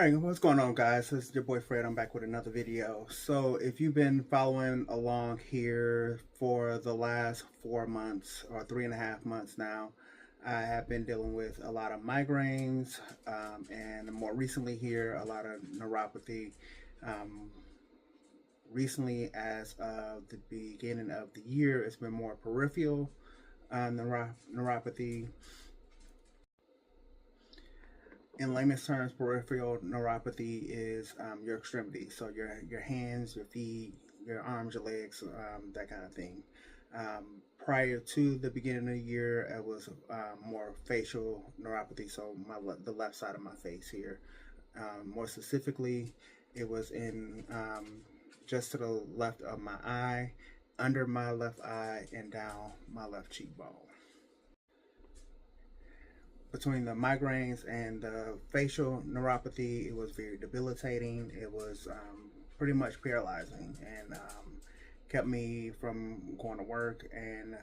Alright, what's going on, guys? This is your boy Fred. I'm back with another video. So if you've been following along here for the last 4 months or 3.5 months now, I have been dealing with a lot of migraines, and more recently here, a lot of neuropathy. Recently, as of the beginning of the year, it's been more peripheral neuropathy. In layman's terms, peripheral neuropathy is your extremities, so your hands, your feet, your arms, your legs, that kind of thing. Prior to the beginning of the year, it was more facial neuropathy, so the left side of my face here. More specifically, it was in just to the left of my eye, under my left eye, and down my left cheekbone. Between the migraines and the facial neuropathy, it was very debilitating. It was pretty much paralyzing and kept me from going to work. And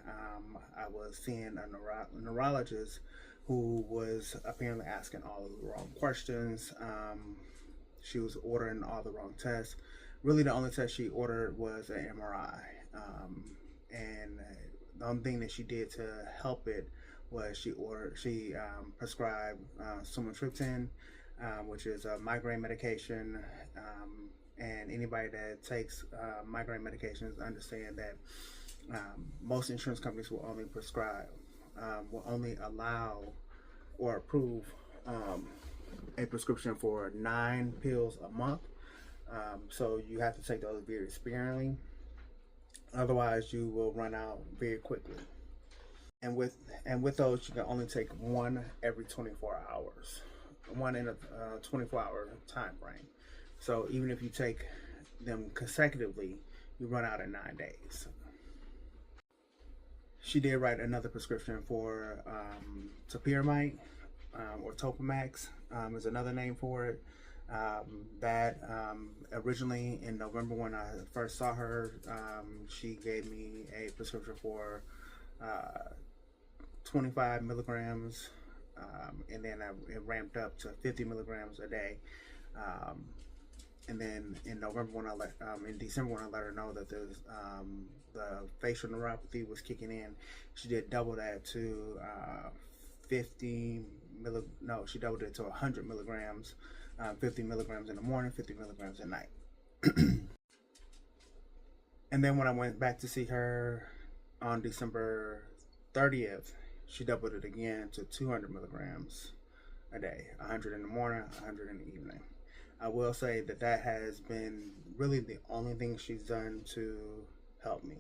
I was seeing a neurologist who was apparently asking all of the wrong questions. She was ordering all the wrong tests. Really, the only test she ordered was an MRI. And the only thing that she did to help it was she prescribed sumatriptan, which is a migraine medication. And anybody that takes migraine medications understand that most insurance companies will only will only allow or approve a prescription for 9 pills a month. So you have to take those very sparingly. Otherwise, you will run out very quickly. And with those, you can only take one every 24 hours, one in a 24-hour time frame. So even if you take them consecutively, you run out in 9 days. She did write another prescription for Topamax, or Topamax is another name for it. That originally in November, when I first saw her, she gave me a prescription for 25 milligrams, and then it ramped up to 50 milligrams a day. And then in November, in December, when I let her know that the facial neuropathy was kicking in, she did double that to she doubled it to 100 milligrams, 50 milligrams in the morning, 50 milligrams at night. And then when I went back to see her on December 30th, she doubled it again to 200 milligrams a day, 100 in the morning, 100 in the evening. I will say that that has been really the only thing she's done to help me.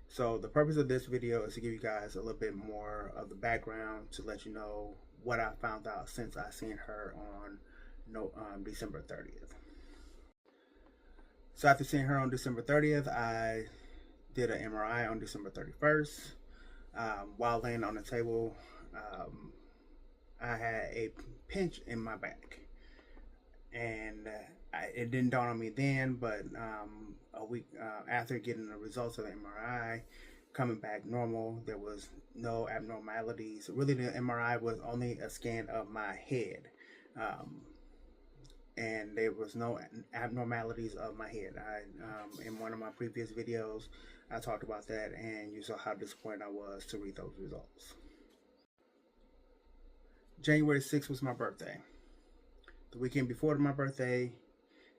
So the purpose of this video is to give you guys a little bit more of the background, to let you know what I found out since I seen her on December 30th. So after seeing her on December 30th, I did an MRI on December 31st. While laying on the table, I had a pinch in my back, and it didn't dawn on me then, but a week after getting the results of the MRI coming back normal, there was no abnormalities. Really, the MRI was only a scan of my head, and there was no abnormalities of my head. In one of my previous videos, I talked about that, and you saw how disappointed I was to read those results. January 6th was my birthday. The weekend before my birthday,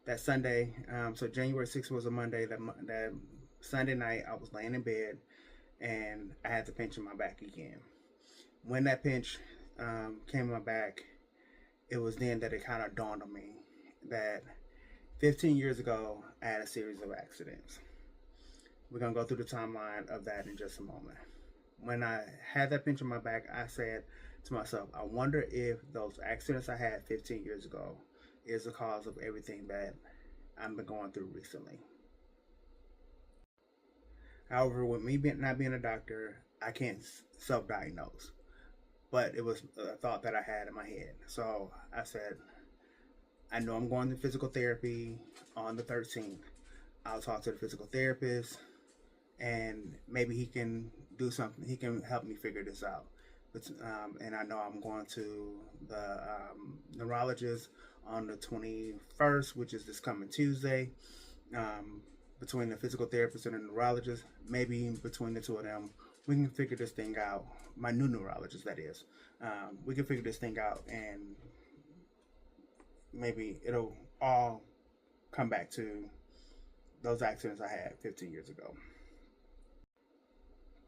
that Sunday, so January 6th was a Monday. That Sunday night, I was laying in bed, and I had the pinch in my back again. When that pinch came in my back, it was then that it kind of dawned on me that 15 years ago, I had a series of accidents. We're going to go through the timeline of that in just a moment. When I had that pinch in my back, I said to myself, I wonder if those accidents I had 15 years ago is the cause of everything that I've been going through recently. However, with me not being a doctor, I can't self-diagnose. But it was a thought that I had in my head. So I said, I know I'm going to physical therapy on the 13th. I'll talk to the physical therapist, and maybe he can do something. He can help me figure this out. And I know I'm going to the neurologist on the 21st, which is this coming Tuesday, between the physical therapist and the neurologist. Maybe between the two of them, we can figure this thing out. My new neurologist, that is. We can figure this thing out, and maybe it'll all come back to those accidents I had 15 years ago.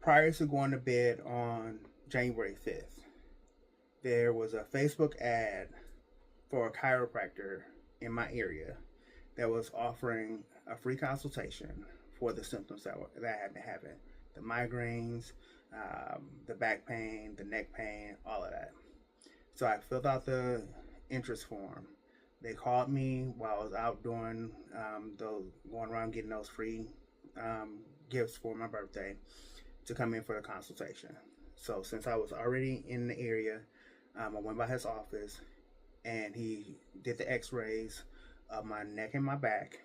Prior to going to bed on January 5th, there was a Facebook ad for a chiropractor in my area that was offering a free consultation for the symptoms that I had been having. The migraines, the back pain, the neck pain, all of that. So I filled out the interest form. They called me while I was out doing going around getting those free gifts for my birthday to come in for the consultation. So since I was already in the area, I went by his office and he did the x-rays of my neck and my back,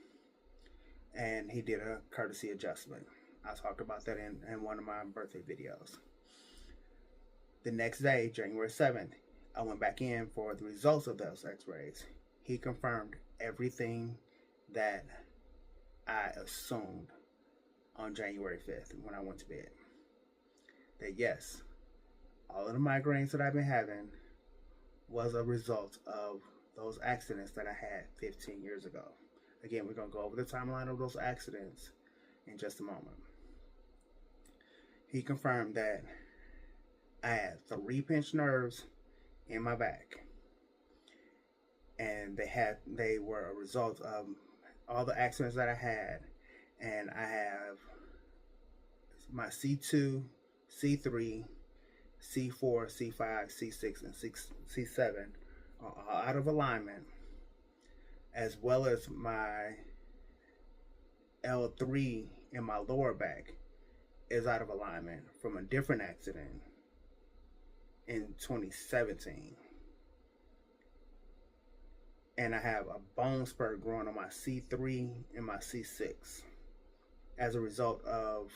and he did a courtesy adjustment. I talked about that in one of my birthday videos. The next day, January 7th, I went back in for the results of those x-rays. He confirmed everything that I assumed on January 5th when I went to bed. That yes, all of the migraines that I've been having was a result of those accidents that I had 15 years ago. Again, we're going to go over the timeline of those accidents in just a moment. He confirmed that I had 3 pinched nerves in my back, and they were a result of all the accidents that I had. And I have my C2, C3, C4, C5, C6, and C7 are out of alignment, as well as my L3 in my lower back is out of alignment from a different accident in 2017. And I have a bone spur growing on my C3 and my C6 as a result of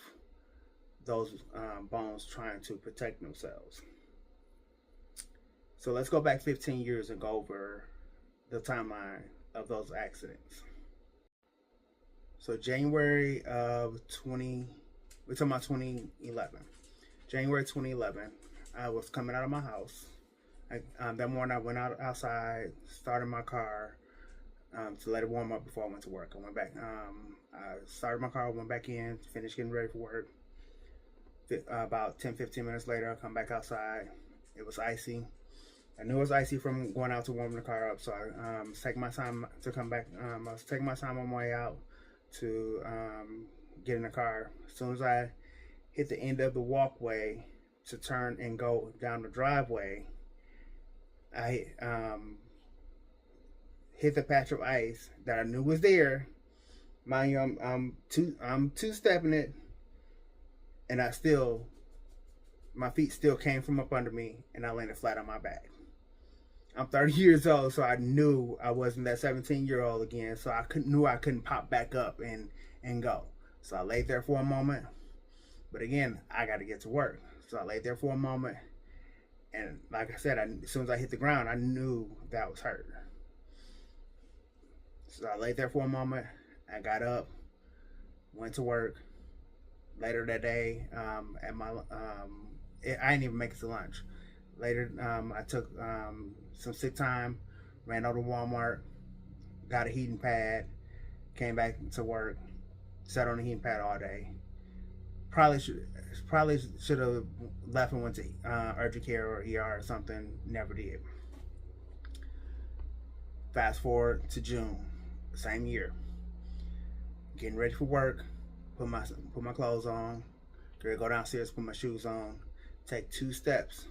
those bones trying to protect themselves. So let's go back 15 years and go over the timeline of those accidents. So January of we're talking about 2011. January 2011, I was coming out of my house. That morning I went outside, started my car to let it warm up before I went to work. I went back, I started my car, went back in, finished getting ready for work. About 10-15 minutes later, I come back outside. It was icy. I knew it was icy from going out to warm the car up, so I was taking my time to come back. I was taking my time on my way out to get in the car. As soon as I hit the end of the walkway to turn and go down the driveway, I hit the patch of ice that I knew was there. Mind you, I'm two-stepping it, and my feet still came from up under me, and I landed flat on my back. I'm 30 years old, so I knew I wasn't that 17-year-old again, so I knew I couldn't pop back up and go. So I laid there for a moment, but again, I got to get to work. So I laid there for a moment, and like I said, as soon as I hit the ground, I knew that I was hurt. So I laid there for a moment, I got up, went to work. Later that day, I didn't even make it to lunch. Later, I took some sick time, ran over to Walmart, got a heating pad, came back to work, sat on the heating pad all day. Probably should have left and went to urgent care or ER or something. Never did. Fast forward to June, same year. Getting ready for work. Put my clothes on, go downstairs, put my shoes on, take 2 steps.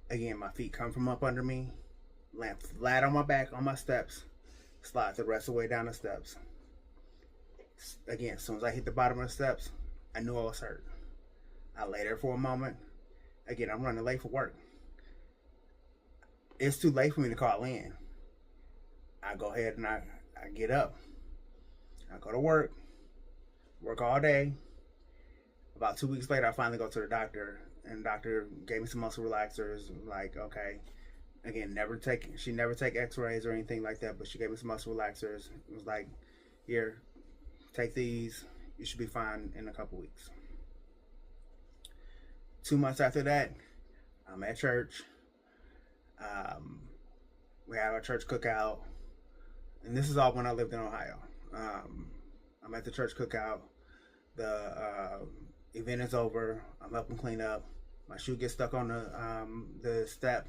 Again, my feet come from up under me, land flat on my back on my steps, slide the rest of the way down the steps. Again, as soon as I hit the bottom of the steps, I knew I was hurt. I lay there for a moment. Again, I'm running late for work. It's too late for me to call in. I go ahead and I get up. I go to work all day. About 2 weeks later, I finally go to the doctor, and the doctor gave me some muscle relaxers. Like, okay, Again, she never take x-rays or anything like that, but she gave me some muscle relaxers. It was like, here, take these, you should be fine in a couple weeks. 2 months after that, I'm at church. We have our church cookout, and this is all when I lived in Ohio. I'm at the church cookout. The event is over. I'm helping clean up. My shoe gets stuck on the step.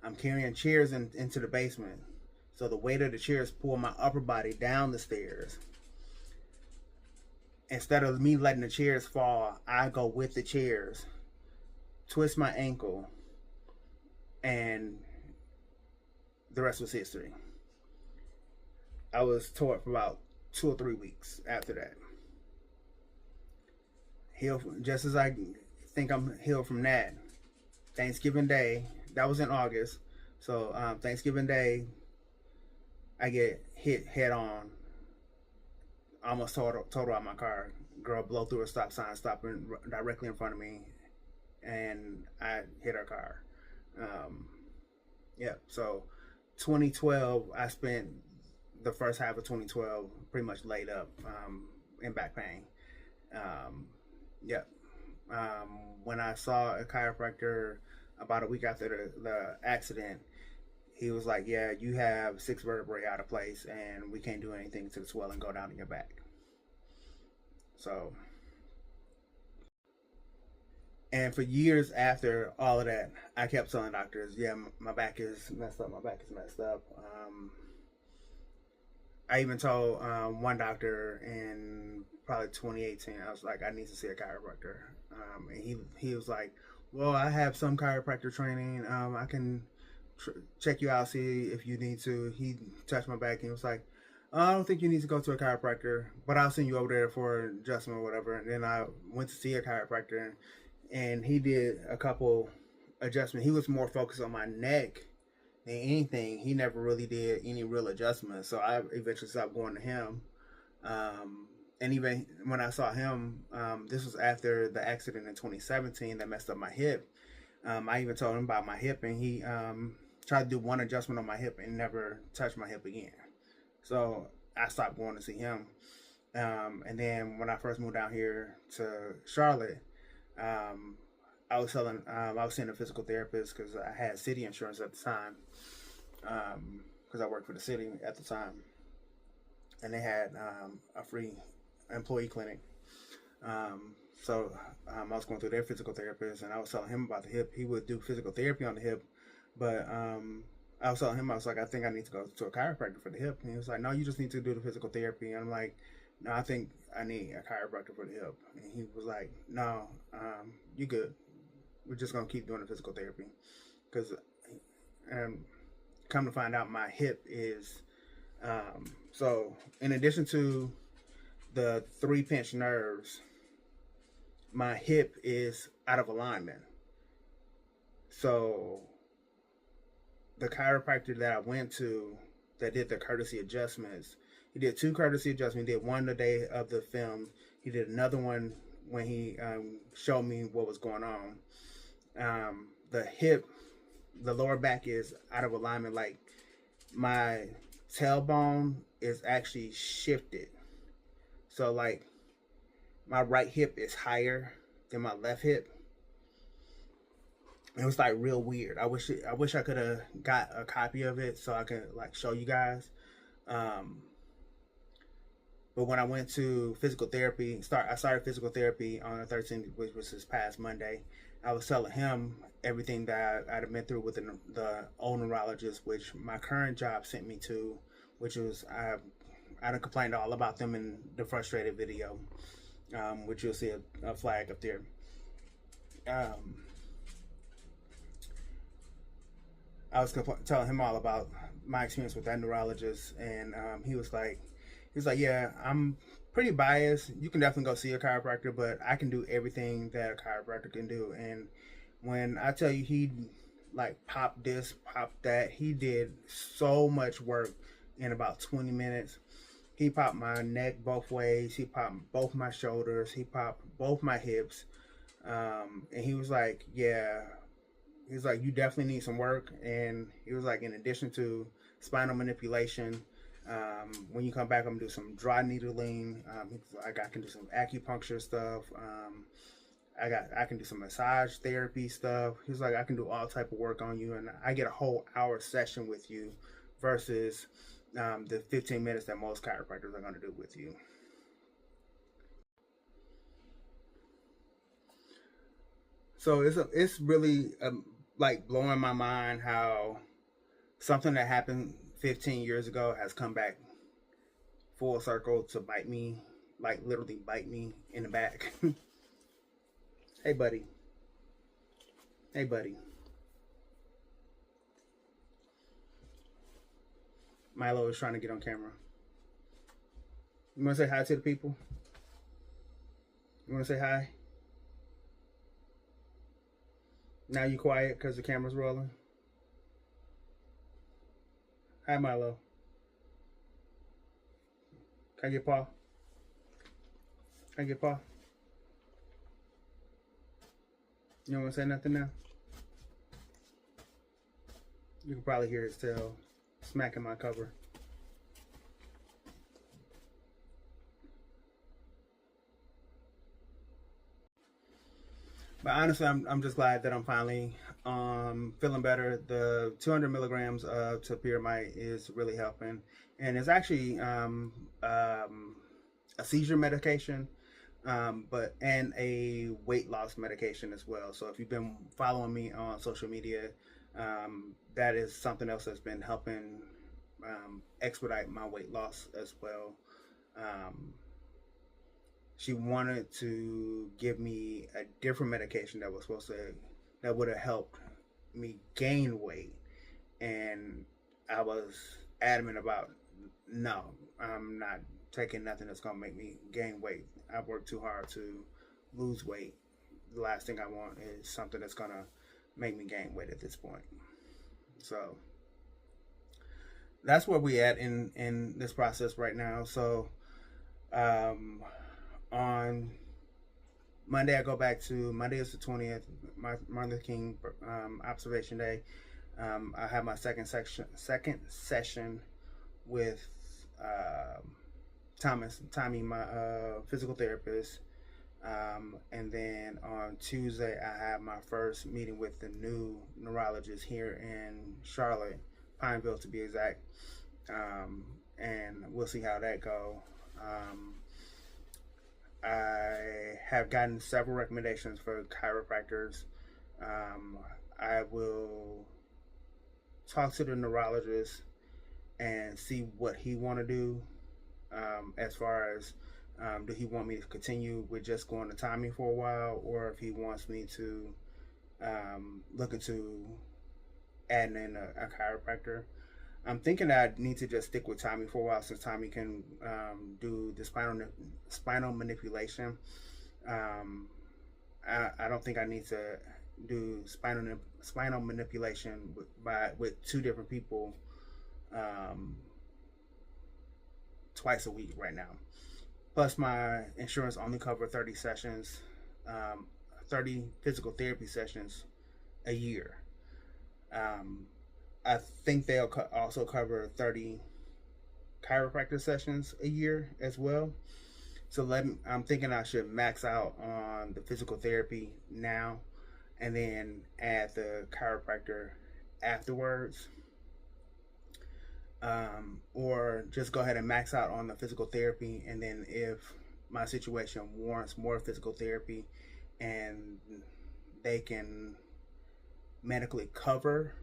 I'm carrying chairs into the basement, so the weight of the chairs pull my upper body down the stairs. Instead of me letting the chairs fall, I go with the chairs, twist my ankle, and the rest was history. I was tore for about 2 or 3 weeks after that. Healed just as I think I'm healed from that. Thanksgiving Day, that was in August. So Thanksgiving Day, I get hit head on. Almost total out my car. Girl blow through a stop sign, stopping directly in front of me, and I hit her car. So 2012, I spent the first half of 2012 pretty much laid up in back pain. When I saw a chiropractor about a week after the accident, he was like, yeah, you have 6 vertebrae out of place and we can't do anything to the swelling go down in your back. So, and for years after all of that, I kept telling doctors, yeah, my back is messed up. I even told one doctor in probably 2018, I was like, I need to see a chiropractor. And he was like, well, I have some chiropractor training. I can check you out, see if you need to. He touched my back and he was like, I don't think you need to go to a chiropractor, but I'll send you over there for an adjustment or whatever. And then I went to see a chiropractor, and he did a couple adjustments. He was more focused on my neck than anything. He never really did any real adjustments. So I eventually stopped going to him. And even when I saw him, this was after the accident in 2017 that messed up my hip. I even told him about my hip, and he tried to do one adjustment on my hip and never touched my hip again. So I stopped going to see him. And then when I first moved down here to Charlotte, I was seeing a physical therapist because I had city insurance at the time, because I worked for the city at the time, and they had a free employee clinic. So I was going through their physical therapist, and I was telling him about the hip. He would do physical therapy on the hip, but I was telling him, I was like, I think I need to go to a chiropractor for the hip. And he was like, no, you just need to do the physical therapy. And I'm like, no, I think I need a chiropractor for the hip. And he was like, no, you good. We're just going to keep doing the physical therapy. Because come to find out, my hip is, so in addition to the 3 pinched nerves, my hip is out of alignment. So the chiropractor that I went to that did the courtesy adjustments, he did 2 courtesy adjustments. He did one the day of the film. He did another one when he showed me what was going on. The hip, the lower back is out of alignment. Like my tailbone is actually shifted. So like my right hip is higher than my left hip. It was like real weird. I wish I could have got a copy of it so I could like show you guys. But when I went to physical therapy, I started physical therapy on the 13th, which was this past Monday. I was telling him everything that I'd been through with the old neurologist, which my current job sent me to, which was I done complained all about them in the frustrated video, which you'll see a flag up there. I was telling him all about my experience with that neurologist, and he was like, yeah, I'm pretty biased. You can definitely go see a chiropractor, but I can do everything that a chiropractor can do. And when I tell you he like popped this, popped that, he did so much work in about 20 minutes. He popped my neck both ways. He popped both my shoulders. He popped both my hips. And he was like, yeah, He's like, you definitely need some work. And he was like, in addition to spinal manipulation, when you come back, I'm gonna do some dry needling. Like I can do some acupuncture stuff. I can do some massage therapy stuff. He's like, I can do all type of work on you, and I get a whole hour session with you, versus the 15 minutes that most chiropractors are gonna do with you. So it's really like blowing my mind how something that happened 15 years ago has come back full circle to bite me, like literally bite me in the back. Hey, buddy. Hey, buddy. Milo is trying to get on camera. You want to say hi to the people? You want to say hi? Now you quiet because the camera's rolling? Hi, Milo. Can I get Paul? Can I get Paul? You don't want to say nothing now? You can probably hear his tail smacking my cover. But honestly, I'm just glad that I'm finally feeling better. The 200 milligrams of topiramate is really helping, and it's actually a seizure medication, but and a weight loss medication as well. So if you've been following me on social media, that is something else that's been helping expedite my weight loss as well. Um, she wanted to give me a different medication that was supposed to that would have helped me gain weight, and I was adamant about no, I'm not taking nothing that's gonna make me gain weight. I've worked too hard to lose weight. The last thing I want is something that's gonna make me gain weight at this point. So that's where we at in this process right now. So um, on Monday, I go back to Monday is the 20th, Martin Luther King observation day. I have my second session with Tommy, my physical therapist. And then on Tuesday, I have my first meeting with the new neurologist here in Charlotte, Pineville to be exact. And we'll see how that go. I have gotten several recommendations for chiropractors. I will talk to the neurologist and see what he want to do, as far as do he want me to continue with just going to Tommy for a while, or if he wants me to look into adding in a chiropractor. I'm thinking that I need to just stick with Tommy for a while, since Tommy can do the spinal manipulation. I don't think I need to do spinal manipulation with two different people twice a week right now. Plus, my insurance only cover 30 sessions, 30 physical therapy sessions a year. I think they'll also cover 30 chiropractor sessions a year as well. So I'm thinking I should max out on the physical therapy now, and then add the chiropractor afterwards. Or just go ahead and max out on the physical therapy, and then if my situation warrants more physical therapy and they can medically cover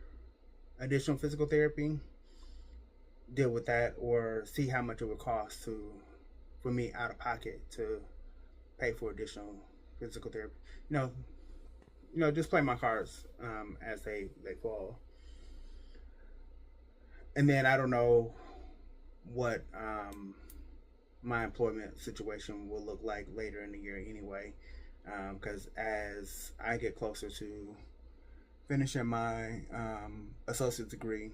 additional physical therapy, deal with that, or see how much it would cost for me out of pocket to pay for additional physical therapy. Just play my cards as they fall. And then I don't know what my employment situation will look like later in the year anyway, because as I get closer to finishing my associate's degree,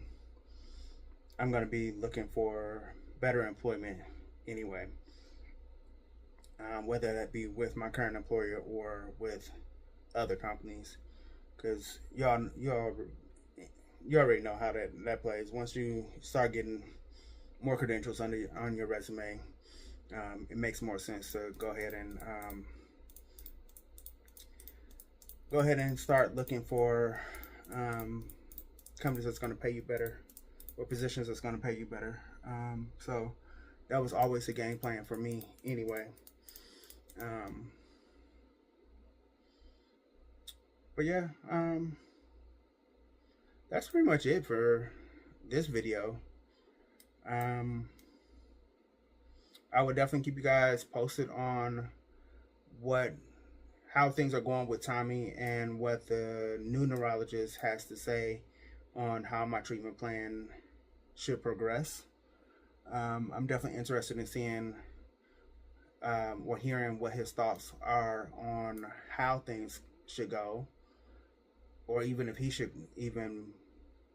I'm going to be looking for better employment anyway, whether that be with my current employer or with other companies, because you already know how that plays. Once you start getting more credentials on your resume, it makes more sense to go ahead and start looking for companies that's going to pay you better, or positions that's going to pay you better. So that was always a game plan for me anyway. But yeah, that's pretty much it for this video. I would definitely keep you guys posted on how things are going with Tommy and what the new neurologist has to say on how my treatment plan should progress. I'm definitely interested in seeing or hearing what his thoughts are on how things should go, or even if he should even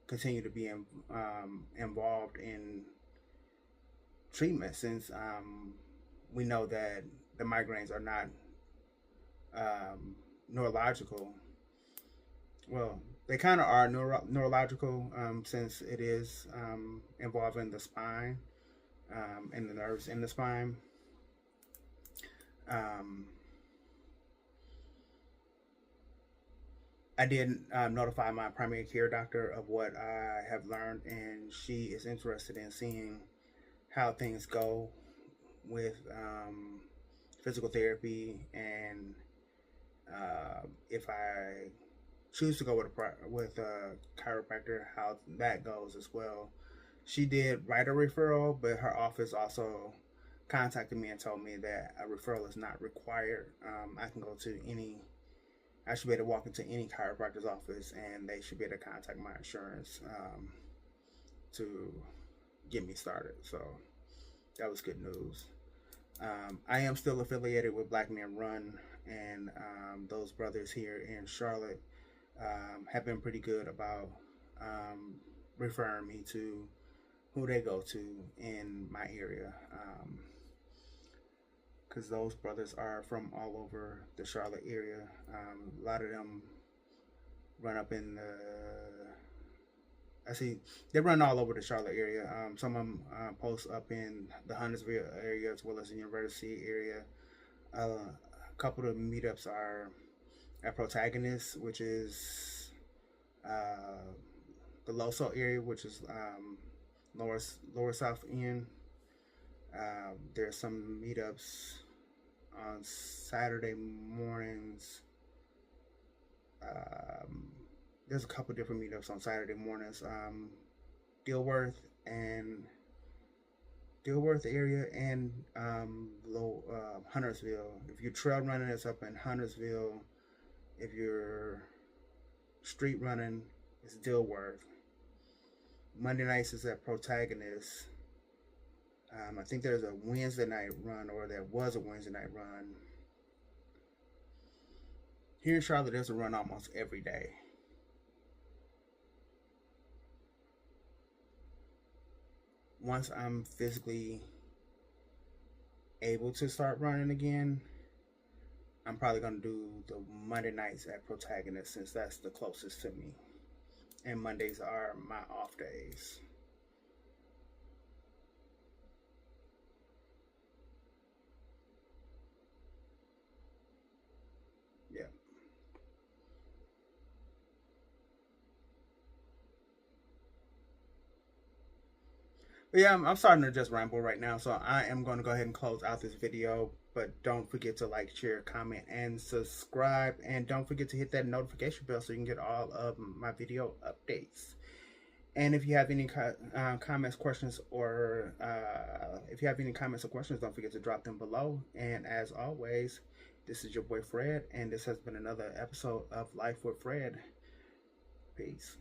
continue to be involved in treatment, since we know that the migraines are not neurological. Well, they kind of are neurological, since it is involving the spine and the nerves in the spine. I did notify my primary care doctor of what I have learned, and she is interested in seeing how things go with physical therapy, and if I choose to go with a chiropractor, how that goes as well. She did write a referral, but her office also contacted me and told me that a referral is not required. I can go to I should be able to walk into any chiropractor's office, and they should be able to contact my insurance to get me started. So that was good news. I am still affiliated with Blackman Run, and those brothers here in Charlotte have been pretty good about referring me to who they go to in my area, because those brothers are from all over the Charlotte area. A lot of them run up in they run all over the Charlotte area. Some of them post up in the Huntersville area as well as the University area. A couple of meetups are at Protagonist, which is the Loso area, which is lower South End. There's some meetups on Saturday mornings. There's a couple different meetups on Saturday mornings. Dilworth area and Huntersville. If you're trail running, it's up in Huntersville. If you're street running, it's Dilworth. Monday nights is at Protagonist. I think there's a Wednesday night run, or there was a Wednesday night run. Here in Charlotte, there's a run almost every day. Once I'm physically able to start running again, I'm probably going to do the Monday nights at Protagonist, since that's the closest to me. And Mondays are my off days. Yeah. But yeah, I'm starting to just ramble right now, so I am going to go ahead and close out this video. But don't forget to like, share, comment, and subscribe. And don't forget to hit that notification bell so you can get all of my video updates. And if you have any comments, questions, or don't forget to drop them below. And as always, this is your boy Fred, and this has been another episode of Life with Fred. Peace.